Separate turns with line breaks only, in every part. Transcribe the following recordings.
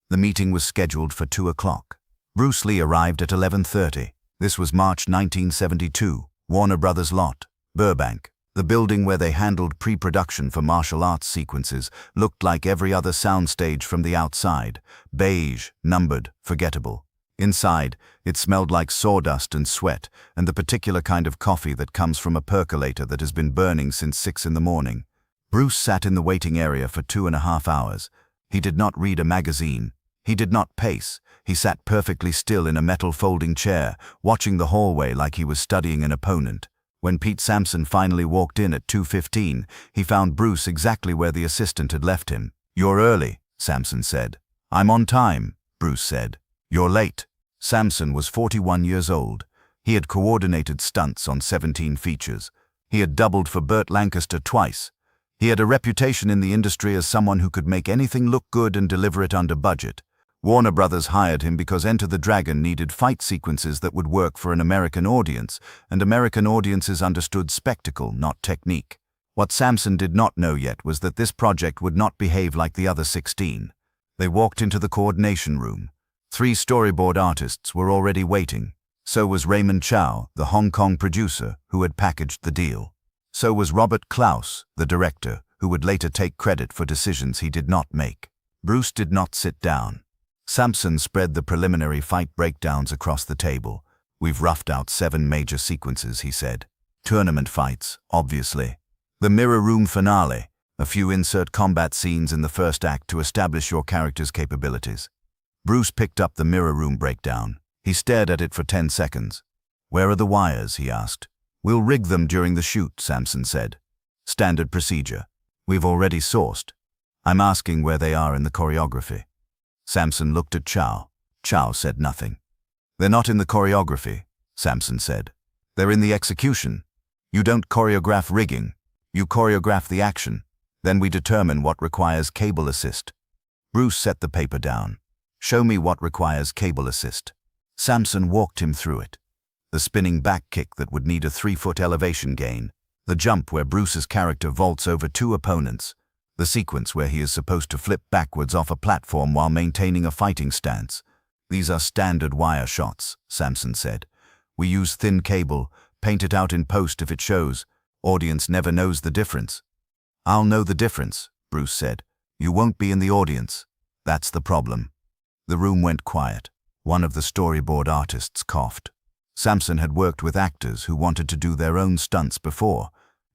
The meeting was scheduled for 2 o'clock. Bruce Lee arrived at 11:30. This was March 1972, Warner Brothers lot, Burbank. The building where they handled pre-production for martial arts sequences looked like every other soundstage from the outside, beige, numbered, forgettable. Inside, it smelled like sawdust and sweat and the particular kind of coffee that comes from a percolator that has been burning since 6 in the morning. Bruce sat in the waiting area for 2.5 hours. He did not read a magazine. He did not pace. He sat perfectly still in a metal folding chair, watching the hallway like he was studying an opponent. When Pete Sampson finally walked in at 2:15, he found Bruce exactly where the assistant had left him. "You're early," Sampson said. "I'm on time," Bruce said. "You're late." Sampson was 41 years old. He had coordinated stunts on 17 features. He had doubled for Burt Lancaster twice. He had a reputation in the industry as someone who could make anything look good and deliver it under budget. Warner Brothers hired him because Enter the Dragon needed fight sequences that would work for an American audience, and American audiences understood spectacle, not technique. What Sampson did not know yet was that this project would not behave like the other 16. They walked into the coordination room. 3 storyboard artists were already waiting. So was Raymond Chow, the Hong Kong producer, who had packaged the deal. So was Robert Klaus, the director, who would later take credit for decisions he did not make. Bruce did not sit down. Sampson spread the preliminary fight breakdowns across the table. "We've roughed out 7 major sequences," he said. "Tournament fights, obviously. The mirror room finale, a few insert combat scenes in the first act to establish your character's capabilities." Bruce picked up the mirror room breakdown. He stared at it for 10 seconds. "Where are the wires?" he asked. "We'll rig them during the shoot," Sampson said. "Standard procedure. We've already sourced. I'm asking where they are in the choreography." Sampson looked at Chow. Chow said nothing. "They're not in the choreography," Sampson said. "They're in the execution. You don't choreograph rigging. You choreograph the action. Then we determine what requires cable assist." Bruce set the paper down. "Show me what requires cable assist." Sampson walked him through it. The spinning back kick that would need a 3-foot elevation gain. The jump where Bruce's character vaults over 2 opponents. The sequence where he is supposed to flip backwards off a platform while maintaining a fighting stance. "These are standard wire shots," Sampson said. "We use thin cable, paint it out in post if it shows. Audience never knows the difference." "I'll know the difference," Bruce said. "You won't be in the audience. That's the problem." The room went quiet. One of the storyboard artists coughed. Sampson had worked with actors who wanted to do their own stunts before.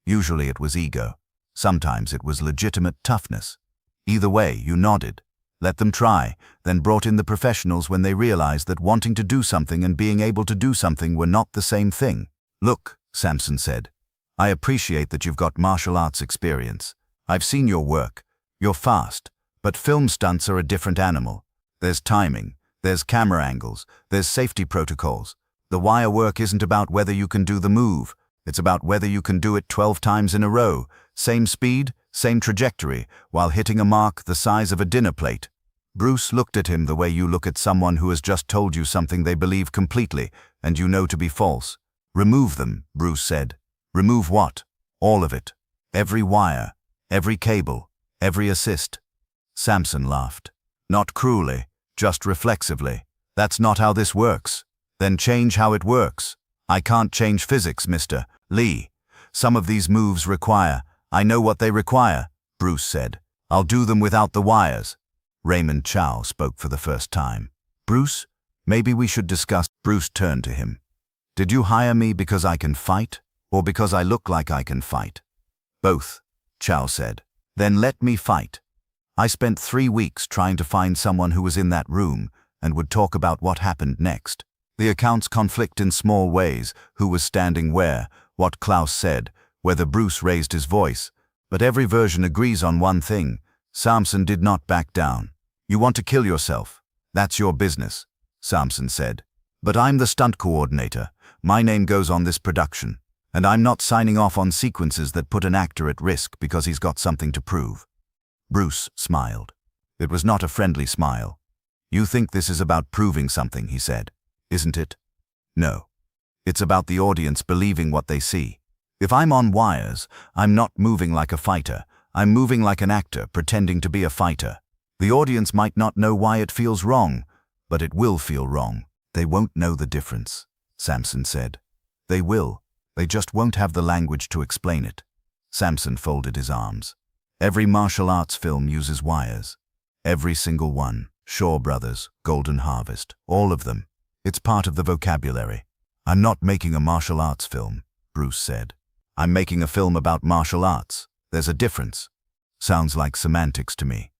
Usually it was ego. Sometimes it was legitimate toughness. Either way, you nodded, let them try, then brought in the professionals when they realized that wanting to do something and being able to do something were not the same thing. "Look," Sampson said, "I appreciate that you've got martial arts experience. I've seen your work. You're fast. But film stunts are a different animal. There's timing, there's camera angles, there's safety protocols. The wire work isn't about whether you can do the move. It's about whether you can do it 12 times in a row, same speed, same trajectory, while hitting a mark the size of a dinner plate." Bruce looked at him the way you look at someone who has just told you something they believe completely, and you know to be false. "Remove them," Bruce said. "Remove what?" "All of it. Every wire, every cable, every assist." Sampson laughed. "Not cruelly, just reflexively. That's not how this works." "Then change how it works." "I can't change physics, Mr. Lee. Some of these moves require—" "I know what they require," Bruce said. "I'll do them without the wires." Raymond Chow spoke for the first time. "Bruce, maybe we should discuss—" Bruce turned to him. "Did you hire me because I can fight, or because I look like I can fight?" "Both," Chow said. "Then let me fight." I spent 3 weeks trying to find someone who was in that room and would talk about what happened next. The accounts conflict in small ways, who was standing where, what Klaus said, whether Bruce raised his voice, but every version agrees on one thing: Sampson did not back down. "You want to kill yourself? That's your business," Sampson said. "But I'm the stunt coordinator. My name goes on this production, and I'm not signing off on sequences that put an actor at risk because he's got something to prove." Bruce smiled. It was not a friendly smile. "You think this is about proving something," he said. "Isn't it?" "No. It's about the audience believing what they see. If I'm on wires, I'm not moving like a fighter. I'm moving like an actor pretending to be a fighter. The audience might not know why it feels wrong, but it will feel wrong. They won't know the difference, Samson said. They will. They just won't have the language to explain it. Samson folded his arms. Every martial arts film uses wires. Every single one. Shaw Brothers, Golden Harvest, all of them. It's part of the vocabulary. I'm not making a martial arts film, Bruce said. I'm making a film about martial arts. There's a difference. Sounds like semantics to me.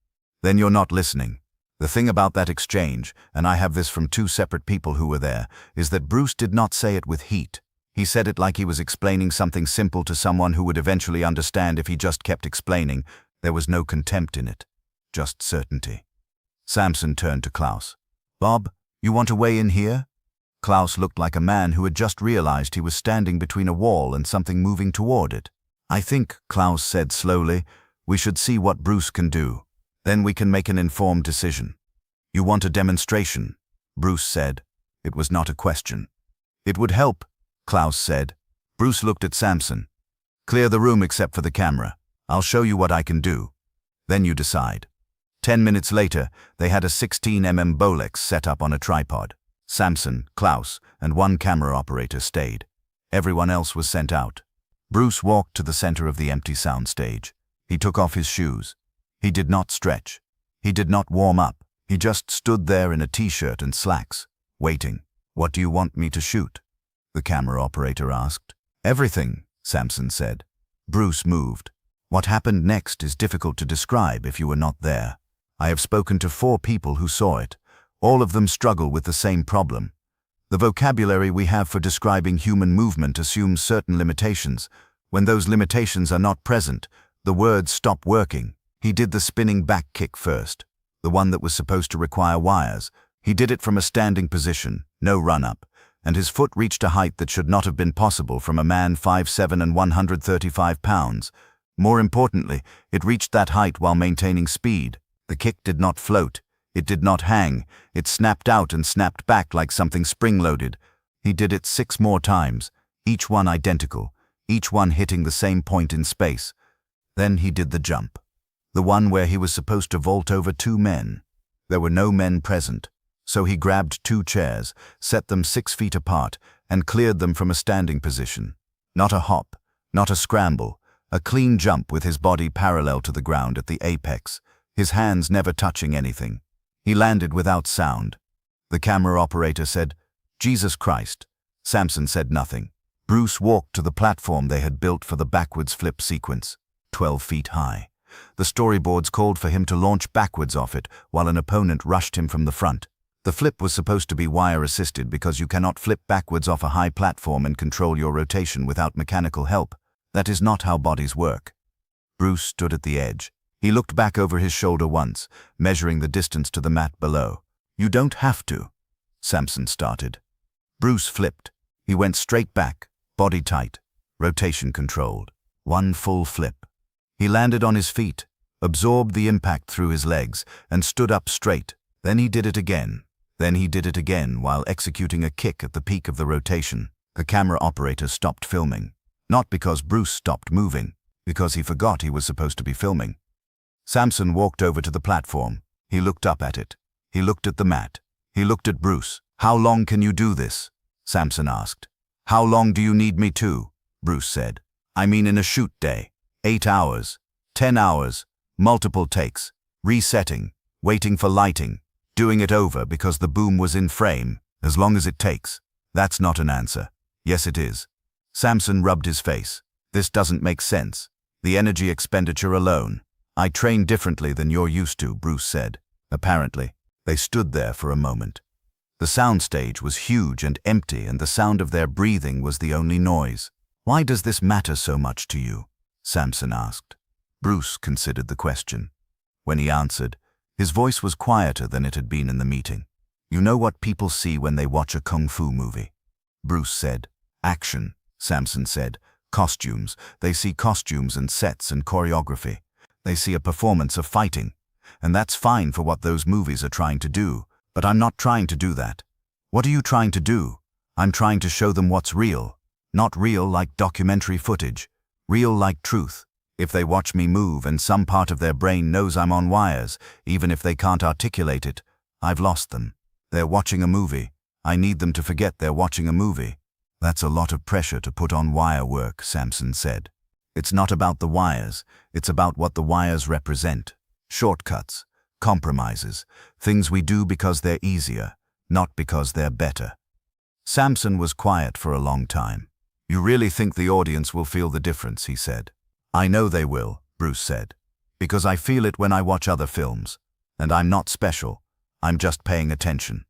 Then you're not listening. The thing about that exchange, and I have this from two separate people who were there, is that Bruce did not say it with heat. He said it like he was explaining something simple to someone who would eventually understand if he just kept explaining. There was no contempt in it, just certainty. Samson turned to Klaus. Bob, you want to weigh in here? Klaus looked like a man who had just realized he was standing between a wall and something moving toward it. I think, Klaus said slowly, we should see what Bruce can do. Then we can make an informed decision. You want a demonstration? Bruce said. It was not a question. It would help, Klaus said. Bruce looked at Samson. Clear the room except for the camera. I'll show you what I can do. Then you decide. 10 minutes later, they had a 16mm Bolex set up on a tripod. Samson, Klaus, and one camera operator stayed. Everyone else was sent out. Bruce walked to the center of the empty soundstage. He took off his shoes. He did not stretch. He did not warm up. He just stood there in a t-shirt and slacks, waiting. What do you want me to shoot? The camera operator asked. Everything, Samson said. Bruce moved. What happened next is difficult to describe if you were not there. I have spoken to 4 people who saw it. All of them struggle with the same problem. The vocabulary we have for describing human movement assumes certain limitations. When those limitations are not present, the words stop working. He did the spinning back kick first, the one that was supposed to require wires. He did it from a standing position, no run-up, and his foot reached a height that should not have been possible from a man 5'7" and 135 pounds. More importantly, it reached that height while maintaining speed. The kick did not float. It did not hang. It snapped out and snapped back like something spring-loaded. He did it 6 more times, each one identical, each one hitting the same point in space. Then he did the jump. The one where he was supposed to vault over 2 men. There were no men present, so he grabbed 2 chairs, set them 6 feet apart, and cleared them from a standing position. Not a hop, not a scramble, a clean jump with his body parallel to the ground at the apex, his hands never touching anything. He landed without sound. The camera operator said, Jesus Christ. Samson said nothing. Bruce walked to the platform they had built for the backwards flip sequence, 12 feet high. The storyboards called for him to launch backwards off it while an opponent rushed him from the front. The flip was supposed to be wire-assisted because you cannot flip backwards off a high platform and control your rotation without mechanical help. That is not how bodies work. Bruce stood at the edge. He looked back over his shoulder once, measuring the distance to the mat below. You don't have to, Samson started. Bruce flipped. He went straight back, body tight, rotation controlled. 1 full flip. He landed on his feet, absorbed the impact through his legs, and stood up straight. Then he did it again. Then he did it again while executing a kick at the peak of the rotation. The camera operator stopped filming. Not because Bruce stopped moving, because he forgot he was supposed to be filming. Samson walked over to the platform. He looked up at it. He looked at the mat. He looked at Bruce. How long can you do this? Samson asked. How long do you need me to? Bruce said. I mean in a shoot day. 8 hours, 10 hours, multiple takes, resetting, waiting for lighting, doing it over because the boom was in frame, as long as it takes. That's not an answer. Yes, it is. Samson rubbed his face. This doesn't make sense. The energy expenditure alone. I train differently than you're used to, Bruce said. Apparently, they stood there for a moment. The soundstage was huge and empty, and the sound of their breathing was the only noise. Why does this matter so much to you? Samson asked. Bruce considered the question. When he answered, his voice was quieter than it had been in the meeting. You know what people see when they watch a kung fu movie? Bruce said. Action, Samson said. Costumes. They see costumes and sets and choreography. They see a performance of fighting. And that's fine for what those movies are trying to do. But I'm not trying to do that. What are you trying to do? I'm trying to show them what's real. Not real like documentary footage. Real like truth. If they watch me move and some part of their brain knows I'm on wires, even if they can't articulate it, I've lost them. They're watching a movie. I need them to forget they're watching a movie. That's a lot of pressure to put on wire work, Samson said. It's not about the wires, it's about what the wires represent. Shortcuts, compromises, things we do because they're easier, not because they're better. Samson was quiet for a long time. You really think the audience will feel the difference, he said. I know they will, Bruce said, because I feel it when I watch other films. And I'm not special, I'm just paying attention.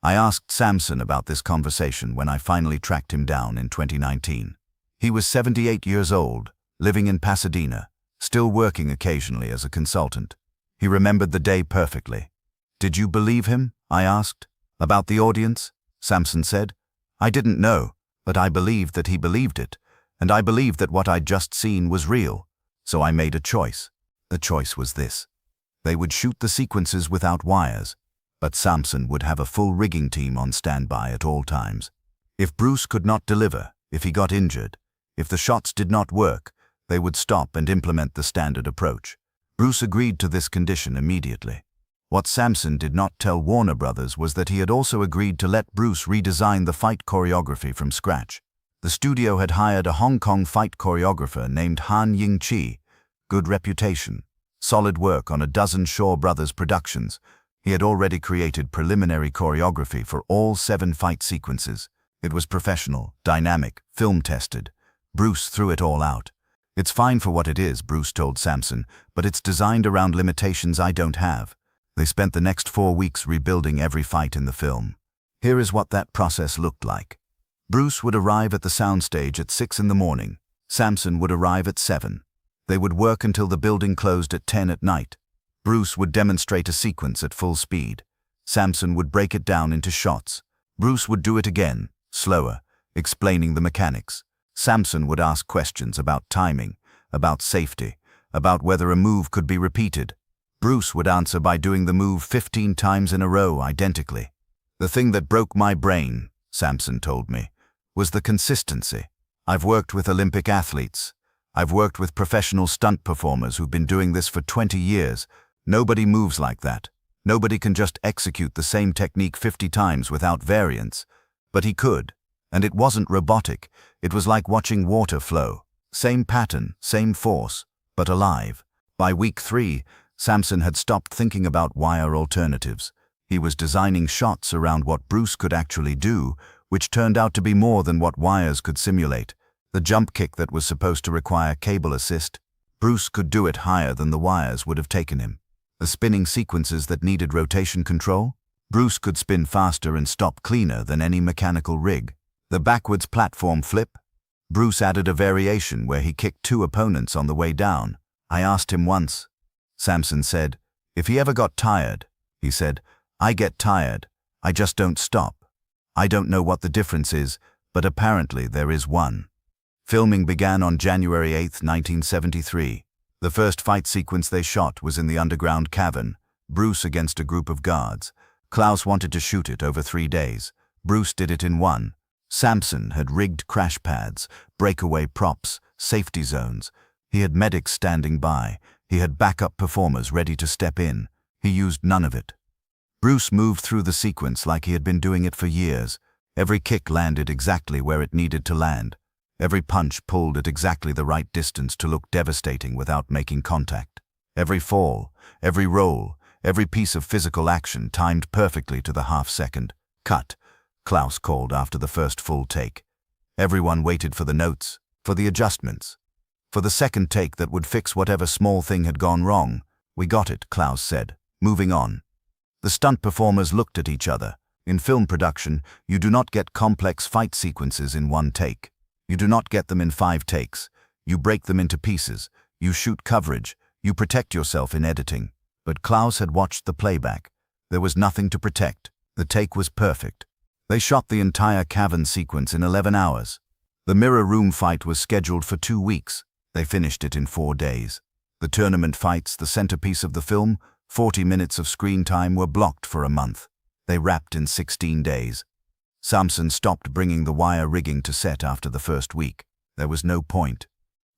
I asked Samson about this conversation when I finally tracked him down in 2019. He was 78 years old, living in Pasadena, still working occasionally as a consultant. He remembered the day perfectly. Did you believe him? I asked. About the audience? Samson said. I didn't know, but I believed that he believed it, and I believed that what I'd just seen was real. So I made a choice. The choice was this. They would shoot the sequences without wires, but Samson would have a full rigging team on standby at all times. If Bruce could not deliver, if he got injured, if the shots did not work, they would stop and implement the standard approach. Bruce agreed to this condition immediately. What Samson did not tell Warner Brothers was that he had also agreed to let Bruce redesign the fight choreography from scratch. The studio had hired a Hong Kong fight choreographer named Han Ying-chi. Good reputation, solid work on a dozen Shaw Brothers productions. He had already created preliminary choreography for all 7 fight sequences. It was professional, dynamic, film-tested. Bruce threw it all out. It's fine for what it is, Bruce told Samson, but it's designed around limitations I don't have. They spent the next 4 weeks rebuilding every fight in the film. Here is what that process looked like. Bruce would arrive at the soundstage at 6 in the morning. Samson would arrive at 7. They would work until the building closed at 10 at night. Bruce would demonstrate a sequence at full speed. Samson would break it down into shots. Bruce would do it again, slower, explaining the mechanics. Samson would ask questions about timing, about safety, about whether a move could be repeated. Bruce would answer by doing the move 15 times in a row identically. The thing that broke my brain, Samson told me, was the consistency. I've worked with Olympic athletes. I've worked with professional stunt performers who've been doing this for 20 years. Nobody moves like that. Nobody can just execute the same technique 50 times without variance. But he could. And it wasn't robotic. It was like watching water flow. Same pattern, same force, but alive. By week 3, Samson had stopped thinking about wire alternatives. He was designing shots around what Bruce could actually do, which turned out to be more than what wires could simulate. The jump kick that was supposed to require cable assist, Bruce could do it higher than the wires would have taken him. The spinning sequences that needed rotation control, Bruce could spin faster and stop cleaner than any mechanical rig. The backwards platform flip, Bruce added a variation where he kicked 2 opponents on the way down. I asked him once. Samson said, if he ever got tired, he said, I get tired, I just don't stop. I don't know what the difference is, but apparently there is one. Filming began on January 8, 1973. The first fight sequence they shot was in the underground cavern, Bruce against a group of guards. Klaus wanted to shoot it over 3 days. Bruce did it in 1. Samson had rigged crash pads, breakaway props, safety zones. He had medics standing by. He had backup performers ready to step in. He used none of it. Bruce moved through the sequence like he had been doing it for years. Every kick landed exactly where it needed to land. Every punch pulled at exactly the right distance to look devastating without making contact. Every fall, every roll, every piece of physical action timed perfectly to the half-second. Cut, Klaus called after the first full take. Everyone waited for the notes, for the adjustments, for the second take that would fix whatever small thing had gone wrong. We got it, Klaus said, moving on. The stunt performers looked at each other. In film production, you do not get complex fight sequences in 1 take. You do not get them in 5 takes. You break them into pieces. You shoot coverage. You protect yourself in editing. But Klaus had watched the playback. There was nothing to protect. The take was perfect. They shot the entire cavern sequence in 11 hours. The mirror room fight was scheduled for 2 weeks. They finished it in 4 days. The tournament fights, the centerpiece of the film, 40 minutes of screen time, were blocked for a month. They wrapped in 16 days. Samson stopped bringing the wire rigging to set after the first week. There was no point.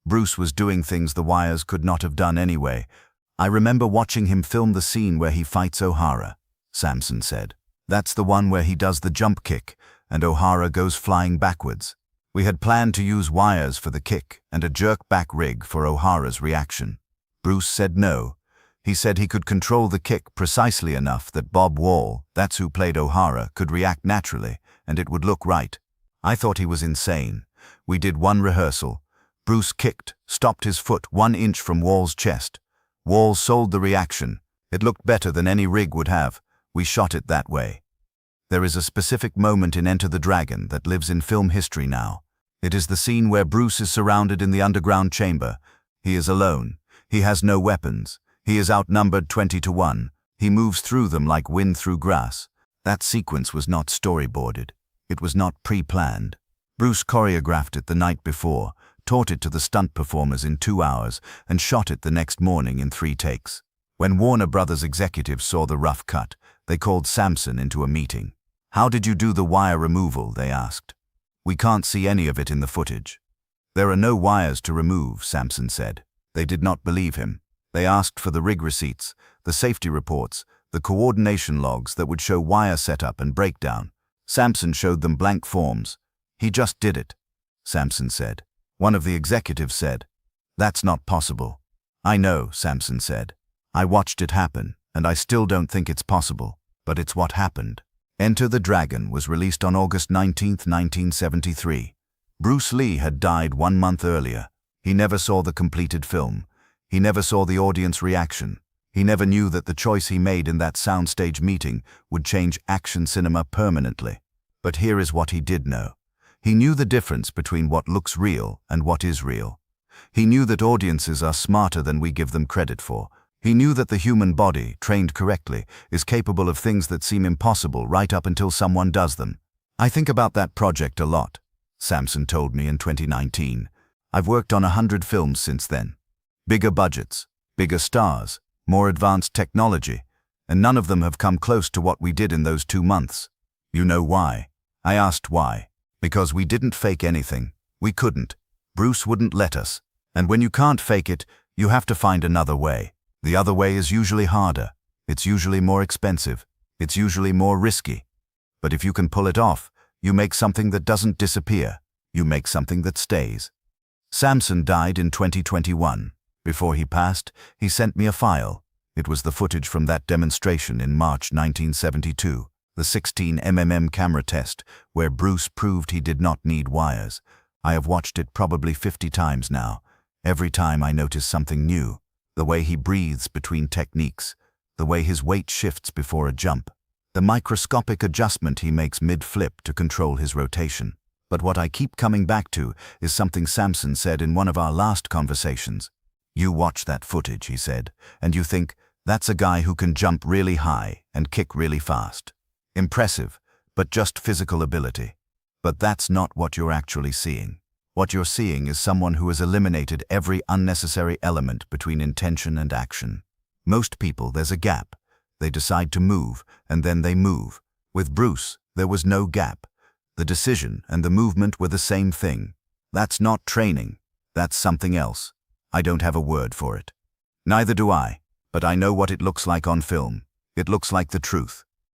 Bruce was doing things the wires could not have done anyway. I remember watching him film the scene where he fights O'Hara, Samson said. That's the one where he does the jump kick, and O'Hara goes flying backwards. We had planned to use wires for the kick and a jerk-back rig for O'Hara's reaction. Bruce said no. He said he could control the kick precisely enough that Bob Wall, that's who played O'Hara, could react naturally, and it would look right. I thought he was insane. We did one rehearsal. Bruce kicked, stopped his foot 1 inch from Wall's chest. Wall sold the reaction. It looked better than any rig would have. We shot it that way. There is a specific moment in Enter the Dragon that lives in film history now. It is the scene where Bruce is surrounded in the underground chamber. He is alone. He has no weapons. He is outnumbered 20-1. He moves through them like wind through grass. That sequence was not storyboarded. It was not pre-planned. Bruce choreographed it the night before, taught it to the stunt performers in 2 hours, and shot it the next morning in 3 takes. When Warner Brothers executives saw the rough cut, they called Samson into a meeting. "How did you do the wire removal?" they asked. "We can't see any of it in the footage." "There are no wires to remove," Samson said. They did not believe him. They asked for the rig receipts, the safety reports, the coordination logs that would show wire setup and breakdown. Samson showed them blank forms. "He just did it," Samson said. One of the executives said, "That's not possible." "I know," Samson said. "I watched it happen, and I still don't think it's possible, but it's what happened." Enter the Dragon was released on August 19, 1973. Bruce Lee had died 1 month earlier. He never saw the completed film. He never saw the audience reaction. He never knew that the choice he made in that soundstage meeting would change action cinema permanently. But here is what he did know. He knew the difference between what looks real and what is real. He knew that audiences are smarter than we give them credit for. He knew that the human body, trained correctly, is capable of things that seem impossible right up until someone does them. "I think about that project a lot," Samson told me in 2019. "I've worked on 100 films since then. Bigger budgets, bigger stars, more advanced technology, and none of them have come close to what we did in those 2 months. You know why?" I asked why. "Because we didn't fake anything. We couldn't. Bruce wouldn't let us. And when you can't fake it, you have to find another way. The other way is usually harder. It's usually more expensive. It's usually more risky. But if you can pull it off, you make something that doesn't disappear. You make something that stays." Samson died in 2021. Before he passed, he sent me a file. It was the footage from that demonstration in March 1972, the 16mm camera test, where Bruce proved he did not need wires. I have watched it probably 50 times now. Every time I notice something new. The way he breathes between techniques, the way his weight shifts before a jump, the microscopic adjustment he makes mid-flip to control his rotation. But what I keep coming back to is something Samson said in one of our last conversations. "You watch that footage," he said, "and you think, that's a guy who can jump really high and kick really fast. Impressive, but just physical ability. But that's not what you're actually seeing. What you're seeing is someone who has eliminated every unnecessary element between intention and action. Most people, there's a gap. They decide to move, and then they move. With Bruce, there was no gap. The decision and the movement were the same thing. That's not training. That's something else. I don't have a word for it. Neither do I, but I know what it looks like on film. It looks like the truth.